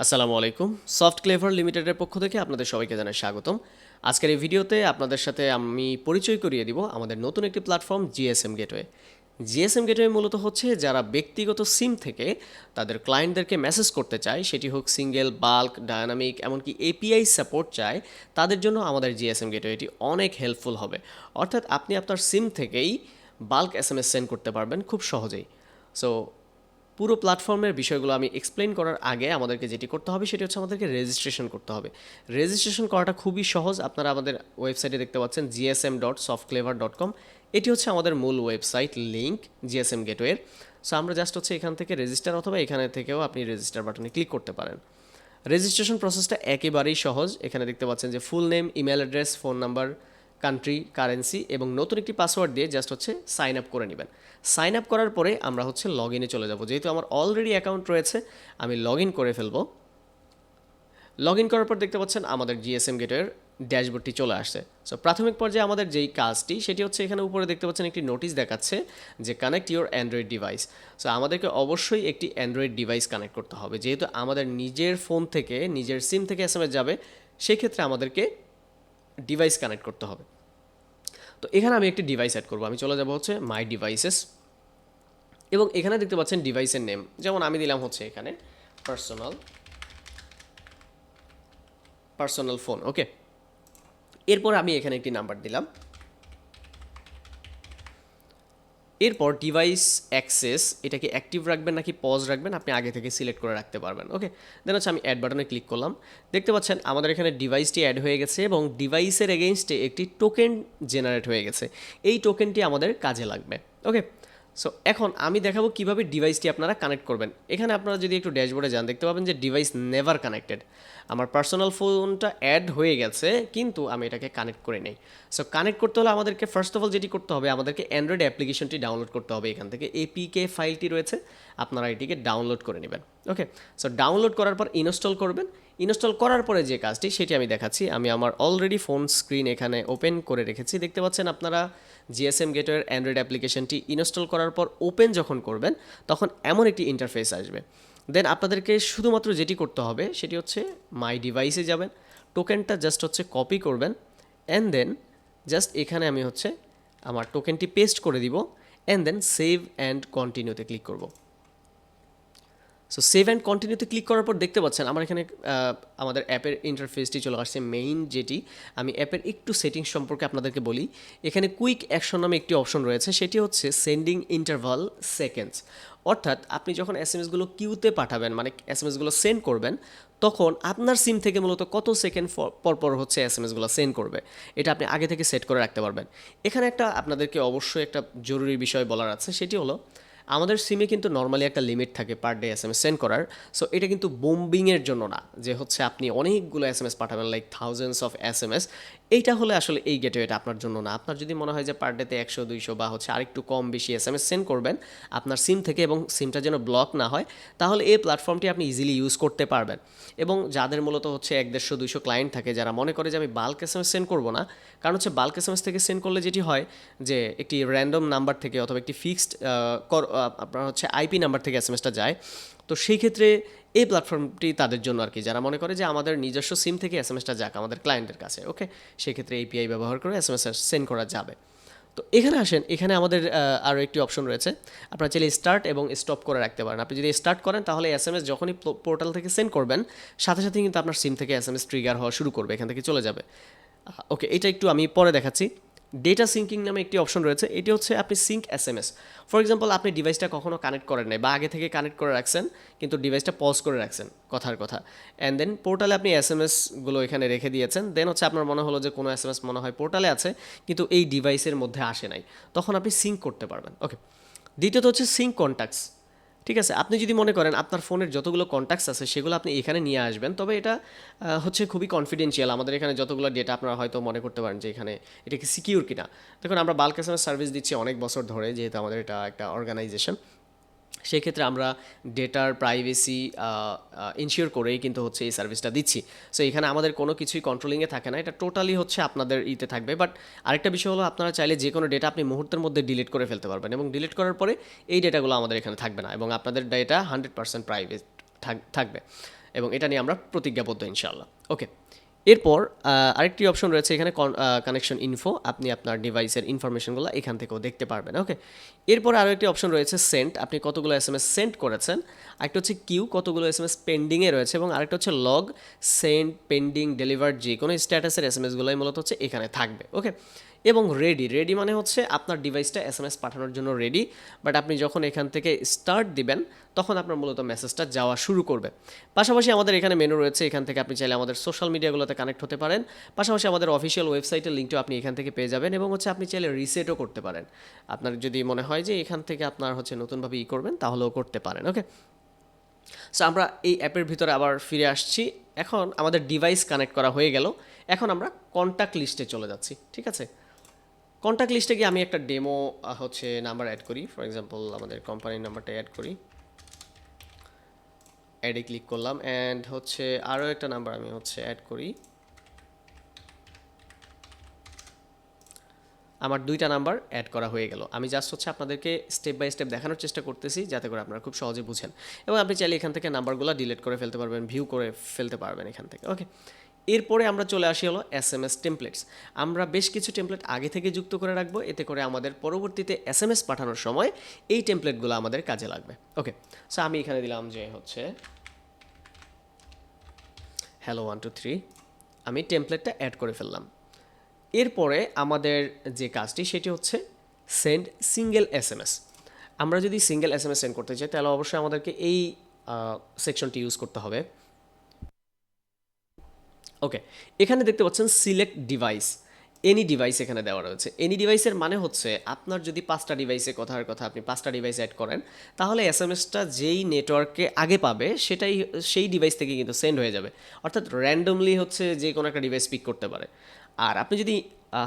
আসসালামু আলাইকুম। Soft clever লিমিটেডের পক্ষ থেকে আপনাদের সবাইকে জানাই স্বাগতম। আজকের এই ভিডিওতে আপনাদের সাথে আমি পরিচয় করিয়ে দিব আমাদের নতুন একটি platform GSM gateway. GSM gateway মূলত হচ্ছে যারা ব্যক্তিগত সিম থেকে তাদের ক্লায়েন্টদেরকে মেসেজ করতে চায়, সেটি হোক সিঙ্গেল, বাল্ক, ডায়নামিক, এমনকি এপিআই সাপোর্ট চায়, তাদের জন্য আমাদের জিএসএম গেটওয়েটি অনেক হেল্পফুল হবে। অর্থাৎ আপনি আপনার সিম থেকেই বাল্ক এসএমএস সেন্ড করতে পারবেন খুব সহজেই। সো পুরো প্ল্যাটফর্মের বিষয়গুলো আমি এক্সপ্লেন করার আগে আমাদেরকে যেটি করতে হবে সেটি হচ্ছে আমাদেরকে রেজিস্ট্রেশন করতে হবে। রেজিস্ট্রেশন করাটা খুবই সহজ। আপনারা আমাদের ওয়েবসাইটে দেখতে পাচ্ছেন gsm.softclever.com। এটি হচ্ছে আমাদের মূল ওয়েবসাইট লিঙ্ক জিএসএম গেটওয়ের। সো আমরা জাস্ট হচ্ছে এখান থেকে রেজিস্টার, অথবা এখানে থেকেও আপনি রেজিস্টার বাটনে ক্লিক করতে পারেন। রেজিস্ট্রেশন প্রসেসটা একেবারেই সহজ। এখানে দেখতে পাচ্ছেন যে full name, email address, phone number, country, currency এবং নতুন একটি পাসওয়ার্ড দিয়ে জাস্ট হচ্ছে সাইন আপ করে নেবেন। সাইন আপ করার পরে আমরা হচ্ছে লগ ইনে চলে যাব। যেহেতু আমার অলরেডি অ্যাকাউন্ট রয়েছে, আমি লগ ইন করে ফেলবো। লগ ইন করার পর দেখতে পাচ্ছেন আমাদের জিএসএম গেটের ড্যাশবোর্ডটি চলে আসছে। সো প্রাথমিক পর্যায়ে আমাদের যেই কাজটি সেটি হচ্ছে এখানে উপরে দেখতে পাচ্ছেন একটি নোটিশ দেখাচ্ছে যে connect your Android device. So আমাদেরকে অবশ্যই একটি অ্যান্ড্রয়েড ডিভাইস কানেক্ট করতে হবে। যেহেতু আমাদের নিজের ফোন থেকে, নিজের সিম থেকে এসএমএস যাবে, সেক্ষেত্রে আমাদেরকে ডিভাইস কানেক্ট করতে হবে। তো এখানে আমি একটি ডিভাইস অ্যাড করবো। আমি চলে যাব হচ্ছে মাই ডিভাইসেস, এবং এখানে দেখতে পাচ্ছেন ডিভাইসের নেম, যেমন আমি দিলাম হচ্ছে এখানে পার্সোনাল ফোন। ওকে, এরপর আমি এখানে একটি নাম্বার দিলাম। এরপর ডিভাইস অ্যাক্সেস, এটাকে অ্যাক্টিভ রাখবেন নাকি পজ রাখবেন আপনি আগে থেকে সিলেক্ট করে রাখতে পারবেন। ওকে, দেন হচ্ছে আমি অ্যাড বাটনে ক্লিক করলাম। দেখতে পাচ্ছেন আমাদের এখানে ডিভাইসটি অ্যাড হয়ে গেছে এবং ডিভাইসের এগেইনস্টে একটি টোকেন জেনারেট হয়ে গেছে। এই টোকেনটি আমাদের কাজে লাগবে। ওকে, সো এখন আমি দেখাবো কিভাবে ডিভাইসটি আপনারা কানেক্ট করবেন। এখানে আপনারা যদি একটু ড্যাশবোর্ডে যান, দেখতে পাবেন যে ডিভাইস নেভার কানেক্টেড। আমার পার্সোনাল ফোনটা অ্যাড হয়ে গেছে, কিন্তু আমি এটাকে কানেক্ট করে নেই। সো কানেক্ট করতে হলে আমাদেরকে ফার্স্ট অফ অল যেটি করতে হবে, আমাদেরকে অ্যান্ড্রয়েড অ্যাপ্লিকেশনটি ডাউনলোড করতে হবে। এখান থেকে এপিকে ফাইলটি রয়েছে, আপনারা এটিকে ডাউনলোড করে নেবেন। ওকে, সো ডাউনলোড করার পর ইনস্টল করবেন। ইনস্টল করার পরে যে কাজটি সেটি আমি দেখাচ্ছি। আমি আমার অলরেডি ফোন স্ক্রিন এখানে ওপেন করে রেখেছি। দেখতে পাচ্ছেন আপনারা জিএসএম গেটওয়ের অ্যান্ড্রয়েড অ্যাপ্লিকেশনটি ইনস্টল করার পর ওপেন যখন করবেন, তখন এমন একটি ইন্টারফেস আসবে। দেন আপনাদেরকে শুধুমাত্র যেটি করতে হবে সেটি হচ্ছে মাই ডিভাইসে যাবেন, টোকেনটা জাস্ট হচ্ছে কপি করবেন, অ্যান্ড দেন জাস্ট এখানে আমি হচ্ছে আমার টোকেনটি পেস্ট করে দিব, অ্যান্ড দেন সেভ অ্যান্ড কন্টিনিউতে ক্লিক করব। সো সেভ অ্যান্ড কন্টিনিউতে ক্লিক করার পর দেখতে পাচ্ছেন আমার এখানে আমাদের অ্যাপের ইন্টারফেসটি চলে আসছে মেইন। যেটি আমি অ্যাপের একটু সেটিংস সম্পর্কে আপনাদেরকে বলি। এখানে কুইক অ্যাকশন নামে একটি অপশন রয়েছে, সেটি হচ্ছে সেন্ডিং ইন্টারভাল সেকেন্ডস। অর্থাৎ আপনি যখন এসএমএসগুলো কিউতে পাঠাবেন, মানে এসএমএসগুলো সেন্ড করবেন, তখন আপনার সিম থেকে মূলত কত সেকেন্ড পর পর হচ্ছে এসএমএসগুলো সেন্ড করবে, এটা আপনি আগে থেকে সেট করে রাখতে পারবেন। এখানে একটা আপনাদেরকে অবশ্যই একটা জরুরি বিষয় বলার আছে, সেটি হলো আমাদের সিমে কিন্তু নর্মালি একটা লিমিট থাকে পার ডে এসএমএস সেন্ড করার। সো এটা কিন্তু বোম্বিংয়ের জন্য না, যে হচ্ছে আপনি অনেকগুলো এসএমএস পাঠাবেন, লাইক থাউজেন্ডস অফ এসএমএস। এইটা হলে আসলে এই গেটওয়েটা আপনার জন্য না। আপনার যদি মনে হয় যে পার ডেতে 100-200 বা হচ্ছে আরেকটু কম বেশি এসএমএস সেন্ড করবেন আপনার সিম থেকে, এবং সিমটা যেন ব্লক না হয়, তাহলে এই প্ল্যাটফর্মটি আপনি ইজিলি ইউজ করতে পারবেন। এবং যাদের মূলত হচ্ছে 100-150-200 ক্লায়েন্ট থাকে, যারা মনে করে যে আমি বাল্ক এসএমএস সেন্ড করবো না, কারণ হচ্ছে বাল্ক এসএমএস থেকে সেন্ড করলে যেটি হয় যে একটি র্যান্ডম নাম্বার থেকে অথবা একটি ফিক্সড আপনার হচ্ছে আইপি নাম্বার থেকে এসএমএসটা যায়। তো সেই ক্ষেত্রে এই প্ল্যাটফর্মটি তাদের জন্য আর কি, যারা মনে করে যে আমাদের নিজস্ব সিম থেকে এসএমএসটা যাক আমাদের ক্লায়েন্টের কাছে। ওকে, সেক্ষেত্রে এপিআই ব্যবহার করে এসএমএস সেন্ড করা যাবে। তো এখানে আসেন, এখানে আমাদের আরও একটি অপশন রয়েছে। আপনারা চাইলে স্টার্ট এবং স্টপ করে রাখতে পারেন। আপনি যদি স্টার্ট করেন, তাহলে এসএমএস যখনই পোর্টাল থেকে সেন্ড করবেন, সাথে সাথে কিন্তু আপনার সিম থেকে এসএমএস ট্রিগার হওয়া শুরু করবে, এখান থেকে চলে যাবে। ওকে, এটা একটু আমি পরে দেখাচ্ছি। ডেটা সিঙ্কিং নামে একটি অপশন রয়েছে, এটি হচ্ছে আপনি সিঙ্ক এসএমএস। ফর এক্সাম্পল, আপনি ডিভাইসটা কখনো কানেক্ট করেন নাই বা আগে থেকে কানেক্ট করে রাখছেন, কিন্তু ডিভাইসটা পজ করে রাখছেন কথার কথা, অ্যান্ড দেন পোর্টালে আপনি এসএমএসগুলো এখানে রেখে দিয়েছেন। দেন হচ্ছে আপনার মনে হলো যে কোনো এসএমএস মনে হয় পোর্টালে আছে, কিন্তু এই ডিভাইসের মধ্যে আসে নাই, তখন আপনি সিঙ্ক করতে পারবেন। ওকে, দ্বিতীয়ত হচ্ছে সিঙ্ক কন্ট্যাক্টস। ঠিক আছে, আপনি যদি মনে করেন আপনার ফোনের যতগুলো কন্ট্যাক্টস আছে সেগুলো আপনি এখানে নিয়ে আসবেন, তবে এটা হচ্ছে খুবই কনফিডেন্সিয়াল। আমাদের এখানে যতগুলো ডেটা আপনারা হয়তো মনে করতে পারেন যে এখানে এটা কি সিকিউর কিনা। দেখুন, আমরা বাল্ক এসএমএস সার্ভিস দিচ্ছি অনেক বছর ধরে, যেহেতু আমাদের এটা একটা অর্গানাইজেশন। সেক্ষেত্রে আমরা ডেটার প্রাইভেসি ইনশিওর করেই কিন্তু হচ্ছে এই সার্ভিসটা দিচ্ছি। সো এখানে আমাদের কোনো কিছুই কন্ট্রোলিংয়ে থাকে না, এটা টোটালি হচ্ছে আপনাদের ইতে থাকবে। বাট আরেকটা বিষয় হলো, আপনারা চাইলে যে কোনো ডেটা আপনি মুহূর্তের মধ্যে ডিলিট করে ফেলতে পারবেন, এবং ডিলিট করার পরে এই ডেটাগুলো আমাদের এখানে থাকবে না, এবং আপনাদের ডেটা 100% প্রাইভেট থাকবে এবং এটা নিয়ে আমরা প্রতিজ্ঞাবদ্ধ ইনশাআল্লাহ। ওকে, এরপর আরেকটি অপশন রয়েছে এখানে কানেকশন ইনফো, আপনি আপনার ডিভাইসের ইনফরমেশনগুলো এখান থেকেও দেখতে পারবেন। ওকে, এরপর আরও একটি অপশন রয়েছে সেন্ড, আপনি কতগুলো এসএমএস সেন্ড করেছেন, আরেকটা হচ্ছে কিউ, কতগুলো এসএমএস পেন্ডিংয়ে রয়েছে, এবং আরেকটা হচ্ছে লগ, সেন্ড, পেন্ডিং, ডেলিভার্ড, যে কোনো স্ট্যাটাসের এসএমএসগুলোই মূলত হচ্ছে এখানে থাকবে। ওকে, এবং রেডি মানে হচ্ছে আপনার ডিভাইসটা এসএমএস পাঠানোর জন্য রেডি, বাট আপনি যখন এখান থেকে স্টার্ট দিবেন তখন আপনার মূলত মেসেজটা যাওয়া শুরু করবে। পাশাপাশি আমাদের এখানে মেনু রয়েছে, এখান থেকে আপনি চাইলে আমাদের সোশ্যাল মিডিয়াগুলোতে কানেক্ট হতে পারেন, পাশাপাশি আমাদের অফিসিয়াল ওয়েবসাইটের লিঙ্কটাও আপনি এখান থেকে পেয়ে যাবেন, এবং হচ্ছে আপনি চাইলে রিসেটও করতে পারেন। আপনার যদি মনে হয় যে এখান থেকে আপনার হচ্ছে নতুনভাবে করবেন তাহলেও করতে পারেন। ওকে, সো আমরা এই অ্যাপের ভিতরে আবার ফিরে আসছি। এখন আমাদের ডিভাইস কানেক্ট করা হয়ে গেল, এখন আমরা কন্ট্যাক্ট লিস্টে চলে যাচ্ছি। ঠিক আছে, কন্ট্যাক্ট লিস্টে গিয়ে আমি একটা ডেমো হচ্ছে নাম্বার অ্যাড করি, ফর এক্সাম্পল আমাদের কোম্পানির নাম্বারটা অ্যাড করি, অ্যাডে ক্লিক করলাম, অ্যান্ড হচ্ছে আরও একটা নাম্বার আমি হচ্ছে অ্যাড করি। আমার দুইটা নাম্বার অ্যাড করা হয়ে গেল। আমি জাস্ট হচ্ছে আপনাদেরকে স্টেপ বাই স্টেপ দেখানোর চেষ্টা করতেছি যাতে করে আপনারা খুব সহজে বুঝেন, এবং আপনি চাইলে এখান থেকে নাম্বারগুলো ডিলিট করে ফেলতে পারবেন, ভিউ করে ফেলতে পারবেন এখান থেকে। ওকে, এরপরে আমরা চলে আসি হলো এসএমএস টেমপ্লেটস। আমরা বেশ কিছু টেমপ্লেট আগে থেকে যুক্ত করে রাখবো, এতে করে আমাদের পরবর্তীতে এসএমএস পাঠানোর সময় এই টেমপ্লেটগুলো আমাদের কাজে লাগবে। ওকে, সো আমি এখানে দিলাম যে হচ্ছে হ্যালো 123, আমি টেমপ্লেটটা অ্যাড করে ফেললাম। এরপরে আমাদের যে কাজটি সেটি হচ্ছে সেন্ড সিঙ্গেল এসএমএস। আমরা যদি সিঙ্গেল এসএমএস সেন্ড করতে চাই তাহলে অবশ্যই আমাদেরকে এই সেকশনটি ইউজ করতে হবে। ওকে, এখানে দেখতে পাচ্ছেন সিলেক্ট ডিভাইস, এনি ডিভাইস এখানে দেওয়া রয়েছে। এনি ডিভাইসের মানে হচ্ছে আপনার যদি 5টা ডিভাইসে কথার কথা আপনি 5টা ডিভাইস অ্যাড করেন, তাহলে এসএমএসটা যেই নেটওয়ার্কে আগে পাবে সেটাই সেই ডিভাইস থেকে কিন্তু সেন্ড হয়ে যাবে, অর্থাৎ র্যান্ডমলি হচ্ছে যে কোনো একটা ডিভাইস পিক করতে পারে। আর আপনি যদি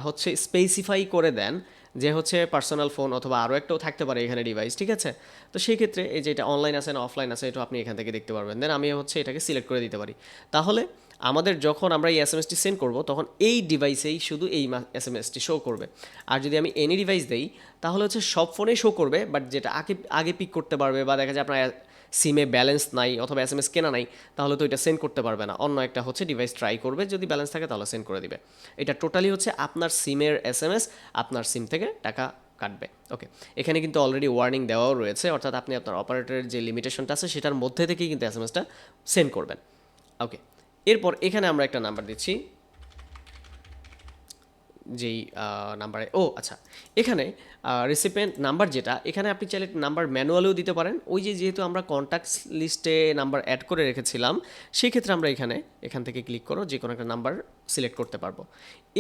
হচ্ছে স্পেসিফাই করে দেন যে হচ্ছে পার্সোনাল ফোন অথবা আরও একটাও থাকতে পারে এখানে ডিভাইস, ঠিক আছে, তো সেই ক্ষেত্রে এই যে এটা অনলাইন আছে না অফলাইন আছে এটা আপনি এখান থেকে দেখতে পারবেন। দেন আমি হচ্ছে এটাকে সিলেক্ট করে দিতে পারি, তাহলে আমাদের যখন আমরা এই এসএমএসটি সেন্ড করব তখন এই ডিভাইসেই শুধু এই এসএমএসটি শো করবে। আর যদি আমি এনি ডিভাইস দেই তাহলে হচ্ছে সব ফোনেই শো করবে, বাট যেটা আগে আগে পিক করতে পারবে বা দেখা যায় আপনার সিমে ব্যালেন্স নাই অথবা এসএমএস কেনা নাই, তাহলে তো এটা সেন্ড করতে পারবে না, অন্য একটা হচ্ছে ডিভাইস ট্রাই করবে, যদি ব্যালেন্স থাকে তাহলে সেন্ড করে দিবে। এটা টোটালি হচ্ছে আপনার সিমের এসএমএস, আপনার সিম থেকে টাকা কাটবে। ওকে, এখানে কিন্তু অলরেডি ওয়ার্নিং দেওয়াও রয়েছে, অর্থাৎ আপনি আপনার অপারেটরের যে লিমিটেশনটা আছে সেটার মধ্যে থেকেই কিন্তু এসএমএসটা সেন্ড করবেন। ওকে, এরপর এখানে আমরা একটা নাম্বার দিচ্ছি, যেই নাম্বারে আচ্ছা, এখানে রিসিপিয়েন্ট নাম্বার যেটা, এখানে আপনি চাইলে নাম্বার ম্যানুয়ালেও দিতে পারেন। ওই যে যেহেতু আমরা কন্ট্যাক্টস লিস্টে নাম্বার অ্যাড করে রেখেছিলাম, সেই ক্ষেত্রে আমরা এখান থেকে ক্লিক করো যে কোনো একটা নাম্বার সিলেক্ট করতে পারবো।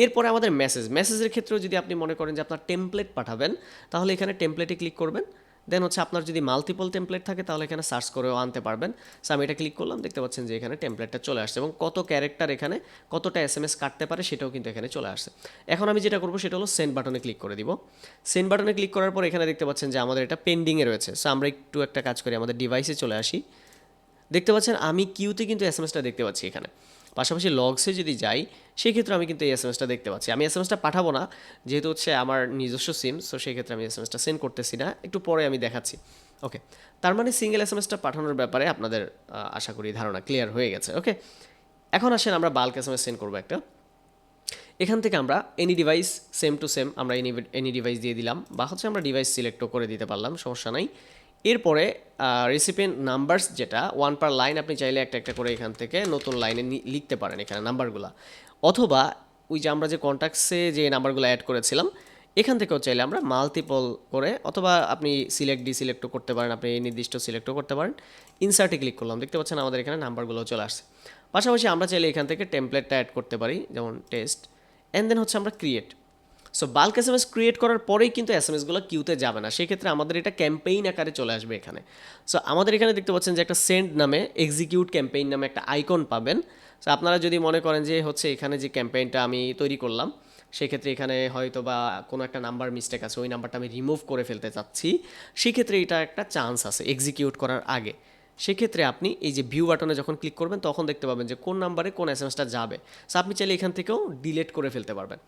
এরপরে আমাদের মেসেজের ক্ষেত্রেও যদি আপনি মনে করেন যে আপনার টেমপ্লেট পাঠাবেন, তাহলে এখানে টেমপ্লেটে ক্লিক করবেন। দেন হচ্ছে আপনার যদি মাল্টিপল টেমপ্লেট থাকে তাহলে এখানে সার্চ করেও আনতে পারবেন। সো আমি এটা ক্লিক করলাম, দেখতে পাচ্ছেন যে এখানে টেমপ্লেটটা চলে আসছে এবং কত ক্যারেক্টার এখানে কতটা এসএমএস কাটতে পারে সেটাও কিন্তু এখানে চলে আসছে। এখন আমি যেটা করবো সেটা হলো সেন্ড বাটনে ক্লিক করে দিব। সেন্ড বাটনে ক্লিক করার পর এখানে দেখতে পাচ্ছেন যে আমাদের এটা পেন্ডিংয়ে রয়েছে। সো আমরা একটু একটা কাজ করি, আমাদের ডিভাইসে চলে আসি। দেখতে পাচ্ছেন আমি কিউতে কিন্তু এসএমএসটা দেখতে পাচ্ছি এখানে। পাশাপাশি লগসে যদি যাই সেই ক্ষেত্রে আমি কিন্তু এই এসএমএসটা দেখতে পাচ্ছি। আমি এসএমএসটা পাঠাবো না যেহেতু হচ্ছে আমার নিজস্ব সিম, সো সেই ক্ষেত্রে আমি এসএমএসটা সেন্ড করতেছি না, একটু পরে আমি দেখাচ্ছি। ওকে, তার মানে সিঙ্গেল এসএমএসটা পাঠানোর ব্যাপারে আপনাদের আশা করি ধারণা ক্লিয়ার হয়ে গেছে। ওকে, এখন আসেন আমরা বাল্ক এসএমএস সেন্ড করবো একটা। এখান থেকে আমরা any device same to same আমরা এনি ডিভাইস দিয়ে দিলাম, বা হচ্ছে আমরা ডিভাইস সিলেক্টও করে দিতে পারলাম, সমস্যা নাই। এরপরে রিসিপিয়েন্ট নাম্বারস যেটা 1 পার লাইন, আপনি চাইলে একটা একটা করে এখান থেকে নতুন লাইনে লিখতে পারেন এখানে নাম্বারগুলো, অথবা ওই যে আমরা যে কন্ট্যাক্টসে যে নাম্বারগুলো অ্যাড করেছিলাম এখান থেকেও চাইলে আমরা মাল্টিপল করে, অথবা আপনি ডিসিলেক্টও করতে পারেন, আপনি এই নির্দিষ্ট সিলেক্টও করতে পারেন। ইনসার্টে ক্লিক করলাম, দেখতে পাচ্ছেন আমাদের এখানে নাম্বারগুলো চলে আসছে। পাশাপাশি আমরা চাইলে এখান থেকে টেমপ্লেটটা অ্যাড করতে পারি, যেমন টেস্ট, অ্যান্ড দেন হচ্ছে আমরা create. So bulk SMS create করার পরেই কিন্তু এসএমএসগুলো কিউতে যাবে না, সেই ক্ষেত্রে আমাদের এটা ক্যাম্পেইন আকারে চলে আসবে এখানে। সো আমাদের এখানে দেখতে পাচ্ছেন যে একটা সেন্ড নামে এক্সিকিউট ক্যাম্পেইন নামে একটা আইকন পাবেন। সো আপনারা যদি মনে করেন যে হচ্ছে এখানে যে ক্যাম্পেইনটা আমি তৈরি করলাম সেক্ষেত্রে এখানে হয়তো বা কোনো একটা নাম্বার মিস্টেক আছে, ওই নাম্বারটা আমি রিমুভ করে ফেলতে চাচ্ছি, সেক্ষেত্রে এটা একটা চান্স আছে এক্সিকিউট করার আগে। সেক্ষেত্রে আপনি এই যে ভিউ বাটনে যখন ক্লিক করবেন তখন দেখতে পাবেন যে কোন নাম্বারে কোন এসএমএসটা যাবে। সো আপনি চাইলে এখান থেকেও ডিলিট করে ফেলতে পারবেন,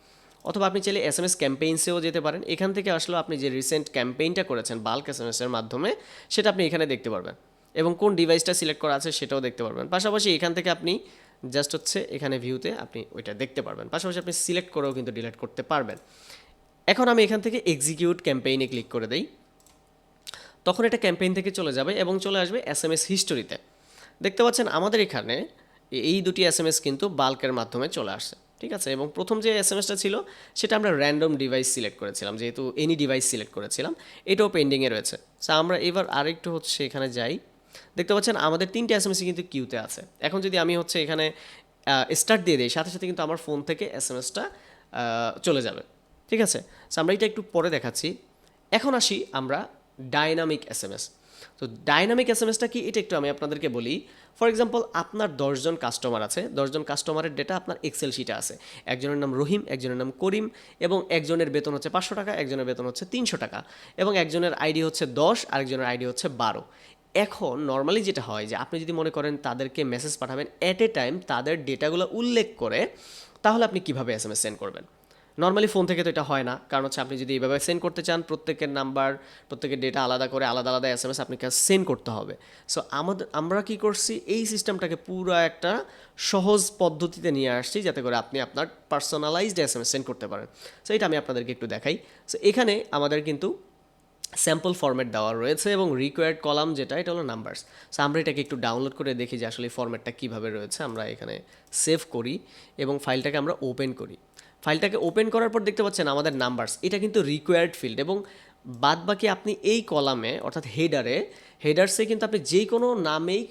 অথবা আপনি চাইলে এসএমএস ক্যাম্পেইনসেও যেতে পারেন। এখান থেকে আসলে আপনি যে রিসেন্ট ক্যাম্পেইনটা করেছেন বাল্ক এসএমএসের মাধ্যমে সেটা আপনি এখানে দেখতে পারবেন, এবং কোন ডিভাইসটা সিলেক্ট করা আছে সেটাও দেখতে পারবেন। পাশাপাশি এখান থেকে আপনি জাস্ট হচ্ছে এখানে ভিউতে আপনি ওইটা দেখতে পারবেন। পাশাপাশি আপনি সিলেক্ট করেও কিন্তু ডিলিট করতে পারবেন। এখন আমি এখান থেকে এক্সিকিউট ক্যাম্পেইনে ক্লিক করে দেই, তখন এটা ক্যাম্পেইন থেকে চলে যাবে এবং চলে আসবে এসএমএস হিস্টোরিতে। দেখতে পাচ্ছেন আমাদের এখানে এই দুটি এসএমএস কিন্তু বাল্কের মাধ্যমে চলে আসছে, ঠিক আছে। এবং প্রথম যে এসএমএসটা ছিল সেটা আমরা র্যান্ডম ডিভাইস সিলেক্ট করেছিলাম, যেহেতু এনি ডিভাইস সিলেক্ট করেছিলাম, এটাও পেন্ডিংয়ে রয়েছে। সো আমরা এবার আরেকটু হচ্ছে এখানে যাই, দেখতে পাচ্ছেন আমাদের 3টে এসএমএসই কিন্তু কিউতে আছে। এখন যদি আমি হচ্ছে এখানে স্টার্ট দিয়ে দিই, সাথে সাথে কিন্তু আমার ফোন থেকে এসএমএসটা চলে যাবে, ঠিক আছে। সো আমরা এটা একটু পরে দেখাচ্ছি। এখন আসি আমরা ডাইনামিক এসএমএস। তো ডাইনামিক এসএমএসটা কি এটা একটু আমি আপনাদেরকে বলি। ফর এক্সাম্পল আপনার 10জন কাস্টমার আছে, 10জন কাস্টমারের ডেটা আপনার এক্সেল শিটে আছে। একজনের নাম রহিম, একজনের নাম করিম, এবং একজনের বেতন হচ্ছে 500 টাকা, একজনের বেতন হচ্ছে 300 টাকা, এবং একজনের আইডি হচ্ছে 10, আরেকজনের আইডি হচ্ছে 12। এখন নর্মালি যেটা হয় যে আপনি যদি মনে করেন তাদেরকে মেসেজ পাঠাবেন অ্যাট এ টাইম তাদের ডেটাগুলো উল্লেখ করে, তাহলে আপনি কীভাবে এসএমএস সেন্ড করবেন? নর্মালি ফোন থেকে তো এটা হয় না, কারণ হচ্ছে আপনি যদি এইভাবে সেন্ড করতে চান, প্রত্যেকের নাম্বার, প্রত্যেকের ডেটা আলাদা করে আলাদা আলাদা এসএমএস আপনাকে সেন্ড করতে হবে। সো আমরা কি করছি, এই সিস্টেমটাকে পুরো একটা সহজ পদ্ধতিতে নিয়ে আসছি, যাতে করে আপনি আপনার পার্সোনালাইজড এসএমএস সেন্ড করতে পারেন। সো এটা আমি আপনাদেরকে একটু দেখাই। সো এখানে আমাদের কিন্তু স্যাম্পল ফরম্যাট দেওয়া রয়েছে এবং রিকোয়ার্ড কলাম যেটা, এটা হলো নাম্বারস। সো আমরা এটাকে একটু ডাউনলোড করে দেখি যে আসলে ফরম্যাটটা কীভাবে রয়েছে। আমরা এখানে সেভ করি এবং ফাইলটাকে আমরা ওপেন করি। ফাইলটাকে ওপেন করার পর দেখতে পাচ্ছেন আমাদের নাম্বারস, এটা কিন্তু রিকোয়ার্ড ফিল্ড, এবং বাদ বাকি আপনি এই কলামে অর্থাৎ হেডার্সে কিন্তু আপনি যে কোনো নামেই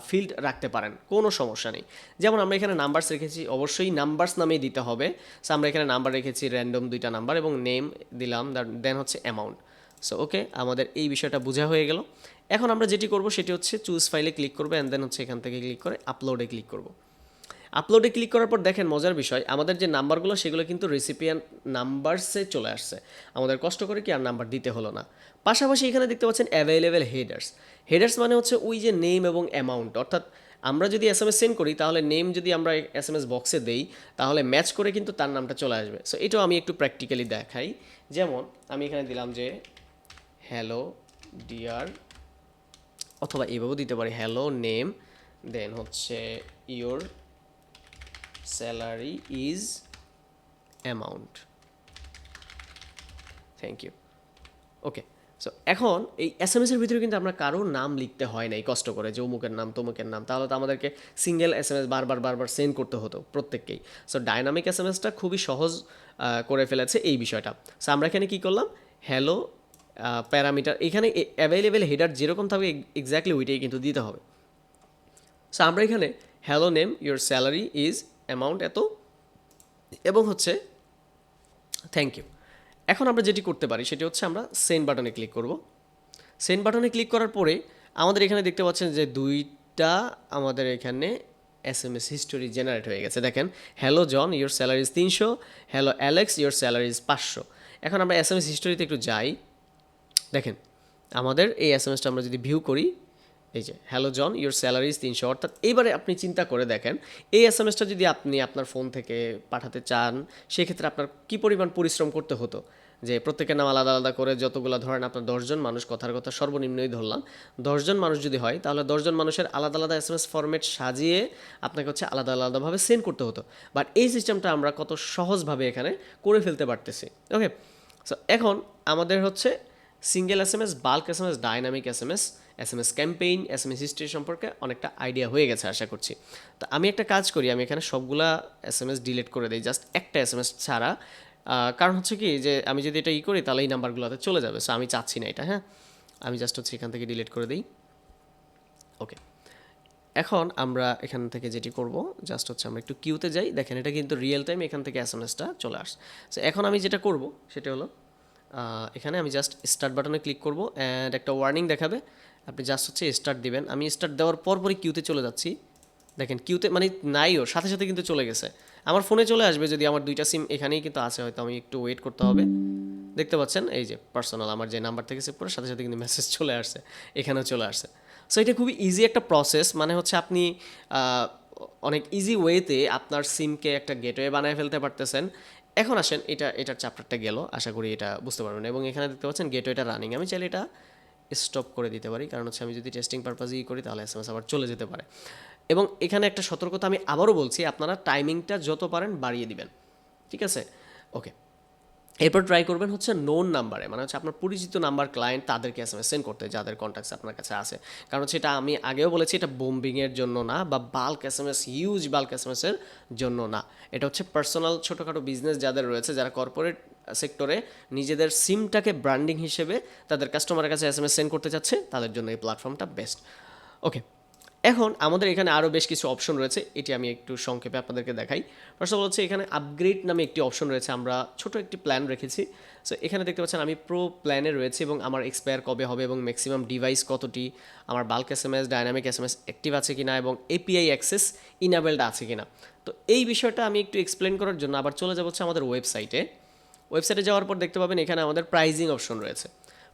ফিল্ড রাখতে পারেন, কোনো সমস্যা নেই। যেমন আমরা এখানে নাম্বারস রেখেছি, অবশ্যই নাম্বারস নামেই দিতে হবে। সো আমরা এখানে নাম্বার রেখেছি র্যান্ডম 2টা নাম্বার, এবং নেম দিলাম, দেন হচ্ছে অ্যামাউন্ট। সো ওকে, আমাদের এই বিষয়টা বোঝা হয়ে গেল। এখন আমরা যেটি করব সেটি হচ্ছে চুজ ফাইলে ক্লিক করবো, অ্যান্ড দেন হচ্ছে এখান থেকে ক্লিক করে আপলোডে ক্লিক করব। আপলোডে ক্লিক করার পর দেখেন মজার বিষয়, আমাদের যে নাম্বারগুলো সেগুলো কিন্তু রেসিপিয়ান্ট নাম্বারসে চলে আসছে, আমাদের কষ্ট করে কি আর নাম্বার দিতে হলো না। পাশাপাশি এখানে দেখতে পাচ্ছেন অ্যাভেলেবেল হেডার্স মানে হচ্ছে ওই যে নেম এবং অ্যামাউন্ট, অর্থাৎ আমরা যদি এসএমএস সেন্ড করি তাহলে নেম যদি আমরা এসএমএস বক্সে দেই তাহলে ম্যাচ করে কিন্তু তার নামটা চলে আসবে। সো এটাও আমি একটু প্র্যাকটিক্যালি দেখাই। যেমন আমি এখানে দিলাম যে হ্যালো ডিয়ার, অথবা এইভাবেও দিতে পারি হ্যালো নেম, দেন হচ্ছে your salary is amount, thank you. Okay, so এখন এই এসএমএসের ভিতরে কিন্তু আমরা কারোর নাম লিখতে হয় নাই কষ্ট করে, যে অমুকের নাম তমুকের নাম, তাহলে তো আমাদেরকে সিঙ্গেল এসএমএস বারবার সেন্ড করতে হতো প্রত্যেককেই। সো ডাইনামিক এসএমএসটা খুবই সহজ করে ফেলেছে এই বিষয়টা। সো আমরা এখানে কী করলাম, হ্যালো প্যারামিটার, এখানে অ্যাভেলেবেল হেডার যেরকম থাকবে এক্স্যাক্টলি ওইটাই কিন্তু দিতে হবে। সো আমরা এখানে hello name your salary is amount এত, এবং হচ্ছে থ্যাংক ইউ। এখন আমরা যেটি করতে পারি সেটি হচ্ছে আমরা সেন্ড বাটনে ক্লিক করব। সেন্ড বাটনে ক্লিক করার পরে আমাদের এখানে দেখতে পাচ্ছেন যে 2টা আমাদের এখানে এসএমএস হিস্টোরি জেনারেট হয়ে গেছে। দেখেন hello John your salary is 300, hello Alex your salary is 500। এখন আমরা এসএমএস হিস্টোরিতে একটু যাই, দেখেন আমাদের এই এসএমএসটা আমরা যদি ভিউ করি, এই যে hello John your salary is 300, অর্থাৎ এইবারে আপনি চিন্তা করে দেখেন এই এসএমএসটা যদি আপনি আপনার ফোন থেকে পাঠাতে চান, সেক্ষেত্রে আপনার কী পরিমাণ পরিশ্রম করতে হতো, যে প্রত্যেকের নাম আলাদা আলাদা করে যতগুলো ধরেন আপনার 10জন মানুষ, কথার কথা সর্বনিম্নই ধরলাম 10জন মানুষ যদি হয়, তাহলে 10জন মানুষের আলাদা আলাদা এসএমএস ফরম্যাট সাজিয়ে আপনাকে হচ্ছে আলাদা আলাদাভাবে সেন্ড করতে হতো। বাট এই সিস্টেমটা আমরা কত সহজভাবে এখানে করে ফেলতে পারতেছি। ওকে, সো এখন আমাদের হচ্ছে single SMS, bulk SMS, dynamic SMS campaign, SMS history সম্পর্কে অনেকটা আইডিয়া হয়ে গেছে আশা করছি। তো আমি একটা কাজ করি, আমি এখানে সবগুলা এসএমএস ডিলিট করে দিই, জাস্ট একটা এসএমএস ছাড়া। কারণ হচ্ছে কি যে আমি যদি এটা করি তাহলে এই নাম্বারগুলোতে চলে যাবে, সো আমি চাচ্ছি না এটা। হ্যাঁ, আমি জাস্ট হচ্ছে এখান থেকে ডিলিট করে দিই। ওকে, এখন আমরা এখান থেকে যেটি করব জাস্ট হচ্ছে আমরা একটু কিউতে যাই, দেখেন এটা কিন্তু রিয়েল টাইম এখান থেকে এসএমএসটা চলে আসছে। সো এখন আমি যেটা করব সেটা হলো এখানে আমি জাস্ট স্টার্ট বাটনে ক্লিক করব, অ্যান্ড একটা ওয়ার্নিং দেখাবে, আপনি জাস্ট হচ্ছে স্টার্ট দিবেন। আমি স্টার্ট দেওয়ার পরপরই কিউতে চলে যাচ্ছি, দেখেন কিউতে মানে নাইও, সাথে সাথে কিন্তু চলে গেছে। আমার ফোনে চলে আসবে যদি আমার 2টা সিম এখানেই কিন্তু আছে, হয়তো আমি একটু ওয়েট করতে হবে। দেখতে পাচ্ছেন এই যে পার্সোনাল আমার যে নাম্বার থেকে সেভ করে সাথে সাথে কিন্তু মেসেজ চলে আসছে, এখানেও চলে আসছে। সো এটা খুবই ইজি একটা প্রসেস, মানে হচ্ছে আপনি অনেক ইজি ওয়েতে আপনার সিমকে একটা গেটওয়ে বানিয়ে ফেলতে পারতেছেন। এখন আসেন এটার চ্যাপ্টারটা গেল, আশা করি এটা বুঝতে পারবেন। এবং এখানে দেখতে পাচ্ছেন গেটওয়েটা রানিং, আমি চাইলে এটা স্টপ করে দিতে পারি, কারণ হচ্ছে আমি যদি টেস্টিং পারপাজই করি তাহলে এসএমএস আবার চলে যেতে পারে। এবং এখানে একটা সতর্কতা আমি আবারও বলছি, আপনারা টাইমিংটা যত পারেন বাড়িয়ে দিবেন, ঠিক আছে? ওকে, এরপর ট্রাই করবেন হচ্ছে নোন নাম্বারে, মানে হচ্ছে আপনার পরিচিত নাম্বার ক্লায়েন্ট তাদেরকে এসএমএস সেন্ড করতে, যাদের কন্ট্যাক্টস আপনার কাছে আছে। কারণ হচ্ছে এটা আমি আগেও বলেছি, এটা বোম্বিংয়ের জন্য না বা বাল্ক এসএমএস, হিউজ বাল্ক এসএমএসের জন্য না। এটা হচ্ছে পার্সোনাল ছোটোখাটো বিজনেস যাদের রয়েছে, যারা কর্পোরেট সেক্টরে নিজেদের সিমটাকে ব্র্যান্ডিং হিসেবে তাদের কাস্টমারের কাছে এসএমএস সেন্ড করতে চাচ্ছে, তাদের জন্য এই প্ল্যাটফর্মটা বেস্ট। ওকে, এখন আমাদের এখানে আরও বেশ কিছু অপশন রয়েছে, এটি আমি একটু সংক্ষেপে আপনাদেরকে দেখাই। ফার্স্ট অফ অল হচ্ছে এখানে আপগ্রেড নামে একটি অপশন রয়েছে, আমরা ছোট একটি প্ল্যান রেখেছি। সো এখানে দেখতে পাচ্ছেন আমি প্রো প্ল্যানে রয়েছে এবং আমার এক্সপায়ার কবে হবে এবং ম্যাক্সিমাম ডিভাইস কতটি, আমার bulk SMS, dynamic SMS active আছে কিনা এবং এপিআই অ্যাক্সেস ইনাবেলড আছে কিনা। তো এই বিষয়টা আমি একটু এক্সপ্লেন করার জন্য আবার চলে যাব হচ্ছে আমাদের ওয়েবসাইটে যাওয়ার পর দেখতে পাবেন এখানে আমাদের প্রাইজিং অপশন রয়েছে।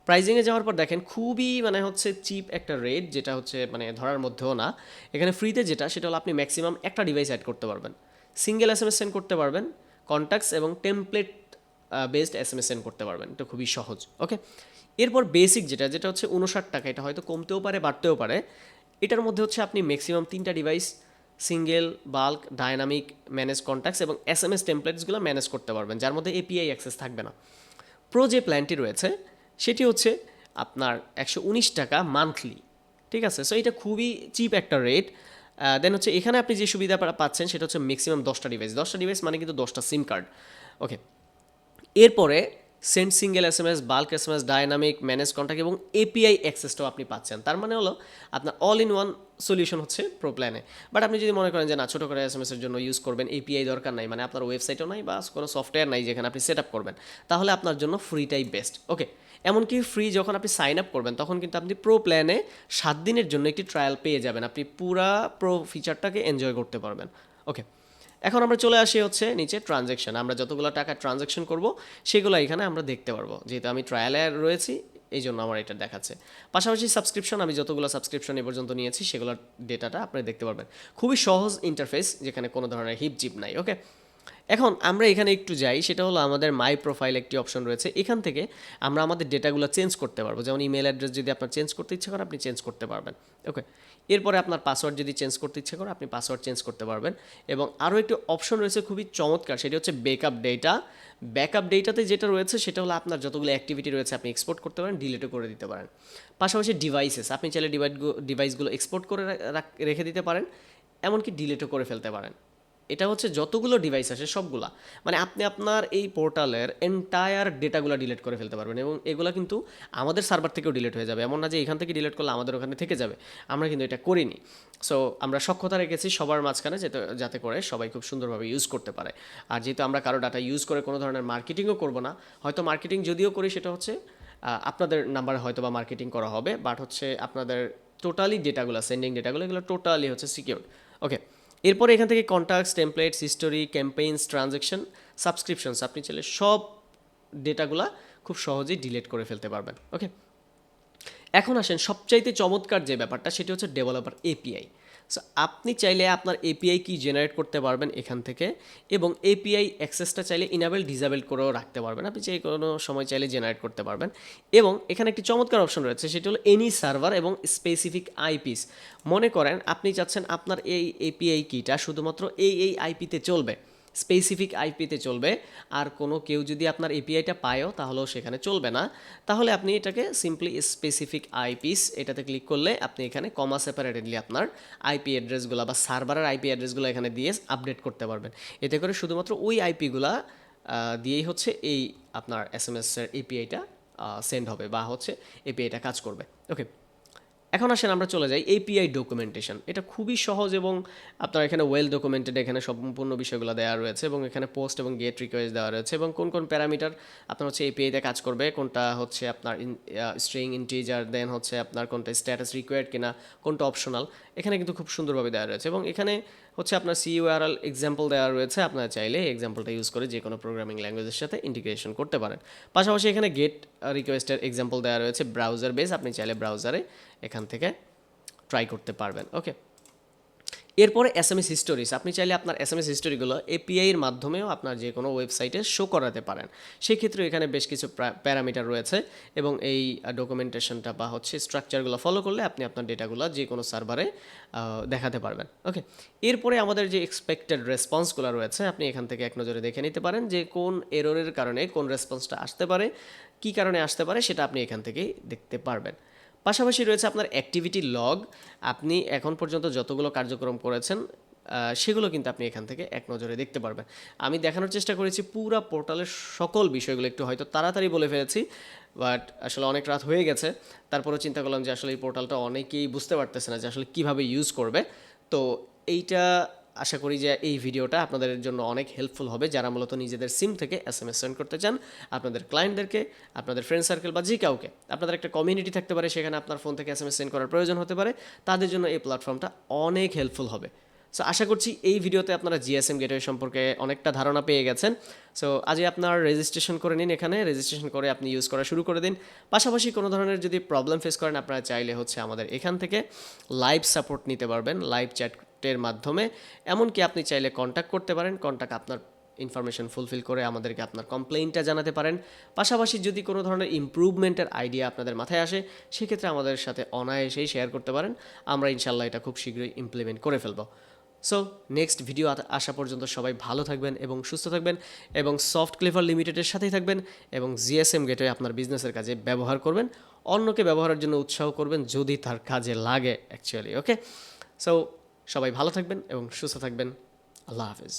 প্রাইজিংয়ে যাওয়ার পর দেখেন খুবই মানে হচ্ছে চিপ একটা রেট, যেটা হচ্ছে মানে ধরার মধ্যেও না। এখানে ফ্রিতে যেটা, সেটা হলো আপনি ম্যাক্সিমাম একটা ডিভাইস অ্যাড করতে পারবেন, সিঙ্গেল এসএমএস সেন্ড করতে পারবেন, কন্ট্যাক্টস এবং টেমপ্লেট বেসড এসএমএস সেন্ড করতে পারবেন। এটা খুবই সহজ। ওকে, এরপর বেসিক যেটা হচ্ছে 59 টাকা, এটা হয়তো কমতেও পারে বাড়তেও পারে। এটার মধ্যে হচ্ছে আপনি ম্যাক্সিমাম 3টা device, single, bulk, dynamic, manage contacts এবং এসএমএস টেমপ্লেটসগুলো ম্যানেজ করতে পারবেন, যার মধ্যে এপিআই অ্যাক্সেস থাকবে না। প্রো যে প্ল্যানটি রয়েছে সেটি হচ্ছে আপনার 119 টাকা মান্থলি, ঠিক আছে? সো এটা খুবই চিপ একটা রেট। দেন হচ্ছে এখানে আপনি যে সুবিধা পাচ্ছেন সেটা হচ্ছে ম্যাক্সিমাম 10টা ডিভাইস মানে কিন্তু 10টা সিম কার্ড। ওকে, এরপরে send single SMS, bulk SMS, dynamic, manage contact এবং এপিআই অ্যাক্সেসটাও আপনি পাচ্ছেন। তার মানে হলো আপনার অল ইন ওয়ান সলিউশন হচ্ছে প্রো প্ল্যানে। বাট আপনি যদি মনে করেন যে না, ছোটো করে এসএমএসের জন্য ইউজ করবেন, এপিআই দরকার নাই, মানে আপনার ওয়েবসাইটও নাই বা কোনো সফটওয়্যার নাই যেখানে আপনি সেট আপ করবেন, তাহলে আপনার জন্য ফ্রিটাই বেস্ট। ওকে, এমনকি ফ্রি যখন আপনি সাইন আপ করবেন তখন কিন্তু আপনি প্রো প্ল্যানে 7 দিনের জন্য একটি ট্রায়াল পেয়ে যাবেন, আপনি পুরা প্রো ফিচারটাকে এনজয় করতে পারবেন। ওকে, এখন আমরা চলে আসি হচ্ছে নিচে ট্রানজ্যাকশন, আমরা যতগুলো টাকা ট্রানজ্যাকশন করব সেগুলো এখানে আমরা দেখতে পারবো, যেহেতু আমি ট্রায়ালে রয়েছি এই জন্য আমার এটা দেখাচ্ছে। পাশাপাশি সাবস্ক্রিপশন, আমি যতগুলো সাবস্ক্রিপশন এ পর্যন্ত নিয়েছি সেগুলোর ডেটাটা আপনি দেখতে পারবেন। খুবই সহজ ইন্টারফেস, যেখানে কোনো ধরনের হিপ জিপ নাই। ওকে, এখন আমরা এখানে একটু যাই, সেটা হলো আমাদের মাই প্রোফাইল একটি অপশন রয়েছে, এখান থেকে আমরা আমাদের ডেটাগুলো চেঞ্জ করতে পারবো। যেমন ইমেল অ্যাড্রেস যদি আপনার চেঞ্জ করতে ইচ্ছে করে আপনি চেঞ্জ করতে পারবেন। ওকে, এরপরে আপনার পাসওয়ার্ড যদি চেঞ্জ করতে ইচ্ছে করে আপনি পাসওয়ার্ড চেঞ্জ করতে পারবেন। এবং আরও একটি অপশন রয়েছে খুবই চমৎকার, সেটি হচ্ছে ব্যাকআপ ডেটা। ব্যাকআপ ডেটাতে যেটা রয়েছে সেটা হলো আপনার যতগুলো অ্যাক্টিভিটি রয়েছে আপনি এক্সপোর্ট করতে পারেন, ডিলিটও করে দিতে পারেন। পাশাপাশি ডিভাইসেস, আপনি চাইলে ডিভাইসগুলো এক্সপোর্ট করে রেখে দিতে পারেন, এমনকি ডিলিটও করে ফেলতে পারেন। এটা হচ্ছে যতগুলো ডিভাইস আসে সবগুলা, মানে আপনি আপনার এই পোর্টালের এন্টায়ার ডেটাগুলো ডিলিট করে ফেলতে পারবেন এবং এগুলো কিন্তু আমাদের সার্ভার থেকেও ডিলিট হয়ে যাবে। এমন না যে এখান থেকে ডিলিট করলে আমাদের ওখানে থেকে যাবে, আমরা কিন্তু এটা করিনি। সো আমরা সক্ষতা রেখেছি সবার মাঝখানে, যাতে করে সবাই খুব সুন্দরভাবে ইউজ করতে পারে। আর যেহেতু আমরা কারো ডাটা ইউজ করে কোনো ধরনের মার্কেটিংও করব না, হয়তো মার্কেটিং যদিও করি সেটা হচ্ছে আপনাদের নাম্বারে হয়তো বা মার্কেটিং করা হবে, বাট হচ্ছে আপনাদের টোটালি ডেটাগুলো, সেন্ডিং ডেটাগুলো, এগুলো টোটালি হচ্ছে সিকিউর। ওকে, এরপরে এখান থেকে contacts, templates, history, campaigns, transaction, subscriptions, আপনি চাইলে সব ডেটাগুলা খুব সহজেই ডিলিট করে ফেলতে পারবেন। ওকে, এখন আসেন সবচাইতে চমৎকার যে ব্যাপারটা, সেটি হচ্ছে ডেভেলপার এপিআই। সো আপনি চাইলে আপনার এপিআই কি জেনারেট করতে পারবেন এখান থেকে, এবং এপিআই অ্যাক্সেসটা চাইলে ইনাবেল ডিসেবল করেও রাখতে পারবেন, আপনি যে কোনো সময় চাইলে জেনারেট করতে পারবেন। এবং এখানে একটি চমৎকার অপশন রয়েছে, সেটি হলো এনি সার্ভার এবং স্পেসিফিক আইপিস। মনে করেন আপনি চাচ্ছেন আপনার এই এপিআই কিটা শুধুমাত্র এই আইপিতে চলবে, স্পেসিফিক আইপিতে চলবে, আর কোনো কেউ যদি আপনার এপিআইটা পায়ও তাহলেও সেখানে চলবে না। তাহলে আপনি এটাকে সিম্পলি স্পেসিফিক আইপিস এটাতে ক্লিক করলে আপনি এখানে কমা সেপারেটেডলি আপনার আইপি অ্যাড্রেসগুলো বা সার্ভারের আইপি অ্যাড্রেসগুলো এখানে দিয়ে আপডেট করতে পারবেন। এতে করে শুধুমাত্র ওই আইপিগুলা দিয়েই হচ্ছে এই আপনার এসএমএসের এপিআইটা সেন্ড হবে বা হচ্ছে এপিআইটা কাজ করবে। ওকে, এখন আসেন আমরা চলে যাই এপিআই ডকুমেন্টেশন। এটা খুবই সহজ এবং আপনার এখানে ওয়েল ডকুমেন্টেড, এখানে সম্পূর্ণ বিষয়গুলো দেওয়া রয়েছে এবং এখানে পোস্ট এবং গেট রিকোয়েস্ট দেওয়া রয়েছে এবং কোন কোন প্যারামিটার আপনার হচ্ছে এপিআইতে কাজ করবে, কোনটা হচ্ছে আপনার স্ট্রিং, ইন্টিজার, দেন হচ্ছে আপনার কোনটা স্ট্যাটাস রিকোয়ার্ড কিনা, কোনটা অপশনাল, এখানে কিন্তু খুব সুন্দরভাবে দেওয়া রয়েছে। এবং এখানে হচ্ছে আপনার সিইউআরএল এক্সাম্পল দেওয়া রয়েছে, আপনারা চাইলে এই এক্সাম্পলটা ইউজ করে যে কোনো প্রোগ্রামিং ল্যাঙ্গুয়েজের সাথে ইন্টিগ্রেশন করতে পারেন। পাশাপাশি এখানে গেট রিকোয়েস্টের এক্সাম্পল দেওয়া রয়েছে ব্রাউজার বেস, আপনি চাইলে ব্রাউজারে এখান থেকে ট্রাই করতে পারবেন। ওকে, এরপরে এসএমএস হিস্টোরিজ, আপনি চাইলে আপনার এসএমএস হিস্টোরিগুলো এপিআই এর মাধ্যমেও আপনার যে কোনো ওয়েবসাইটে শো করাতে পারেন। সেক্ষেত্রে এখানে বেশ কিছু প্যারামিটার রয়েছে এবং এই ডকুমেন্টেশনটা বা হচ্ছে স্ট্রাকচারগুলো ফলো করলে আপনি আপনার ডেটাগুলো যে কোনো সার্ভারে দেখাতে পারবেন। ওকে, এরপরে আমাদের যে এক্সপেক্টেড রেসপন্সগুলো রয়েছে আপনি এখান থেকে এক নজরে দেখে নিতে পারেন যে কোন এররের কারণে কোন রেসপন্সটা আসতে পারে, কী কারণে আসতে পারে সেটা আপনি এখান থেকেই দেখতে পারবেন। পাশাপাশি রয়েছে আপনার অ্যাক্টিভিটি লগ, আপনি এখন পর্যন্ত যতগুলো কার্যক্রম করেছেন সেগুলো কিন্তু আপনি এখান থেকে এক নজরে দেখতে পারবেন। আমি দেখানোর চেষ্টা করেছি পুরা পোর্টালের সকল বিষয়গুলো, একটু হয়তো তাড়াতাড়ি বলে ফেলেছি, বাট আসলে অনেক রাত হয়ে গেছে। তারপরেও চিন্তা করলাম যে আসলে এই পোর্টালটা অনেকেই বুঝতে পারতেছে না যে আসলে কীভাবে ইউজ করবে। তো এইটা আশা করি যে এই ভিডিওটা আপনাদের জন্য অনেক হেল্পফুল হবে, যারা মূলত নিজেদের সিম থেকে এসএমএস সেন্ড করতে চান আপনাদের ক্লায়েন্টদেরকে, আপনাদের ফ্রেন্ড সার্কেল বা যে কাউকে। আপনাদের একটা কমিউনিটি থাকতে পারে, সেখানে আপনার ফোন থেকে এসএমএস সেন্ড করার প্রয়োজন হতে পারে, তাদের জন্য এই প্ল্যাটফর্মটা অনেক হেল্পফুল হবে। সো আশা করছি এই ভিডিওতে আপনারা জিএসএম গেটওয়ে সম্পর্কে অনেকটা ধারণা পেয়ে গেছেন। সো আজই আপনার রেজিস্ট্রেশন করে নিন, এখানে রেজিস্ট্রেশন করে আপনি ইউজ করা শুরু করে দিন। পাশাপাশি কোনো ধরনের যদি প্রবলেম ফেস করেন আপনারা চাইলে হচ্ছে আমাদের এখান থেকে লাইভ সাপোর্ট নিতে পারবেন, লাইভ চ্যাটের মাধ্যমে। এমনকি আপনি চাইলে কন্ট্যাক্ট করতে পারেন, কন্ট্যাক্ট আপনার ইনফরমেশন ফুলফিল করে আমাদেরকে আপনার কমপ্লেইনটা জানাতে পারেন। পাশাপাশি যদি কোনো ধরনের ইমপ্রুভমেন্টের আইডিয়া আপনাদের মাথায় আসে সেক্ষেত্রে আমাদের সাথে অনায়াসেই শেয়ার করতে পারেন, আমরা ইনশাল্লাহ এটা খুব শীঘ্রই ইমপ্লিমেন্ট করে ফেলবো। সো নেক্সট ভিডিও আসা পর্যন্ত সবাই ভালো থাকবেন এবং সুস্থ থাকবেন এবং সফট ক্লেভার লিমিটেডের সাথেই থাকবেন এবং জিএসএম গেটওয়ে আপনার বিজনেসের কাজে ব্যবহার করবেন, অন্যকে ব্যবহারের জন্য উৎসাহ করবেন যদি তার কাজে লাগে অ্যাকচুয়ালি। ওকে, সো সবাই ভালো থাকবেন এবং সুস্থ থাকবেন। আল্লাহ হাফেজ।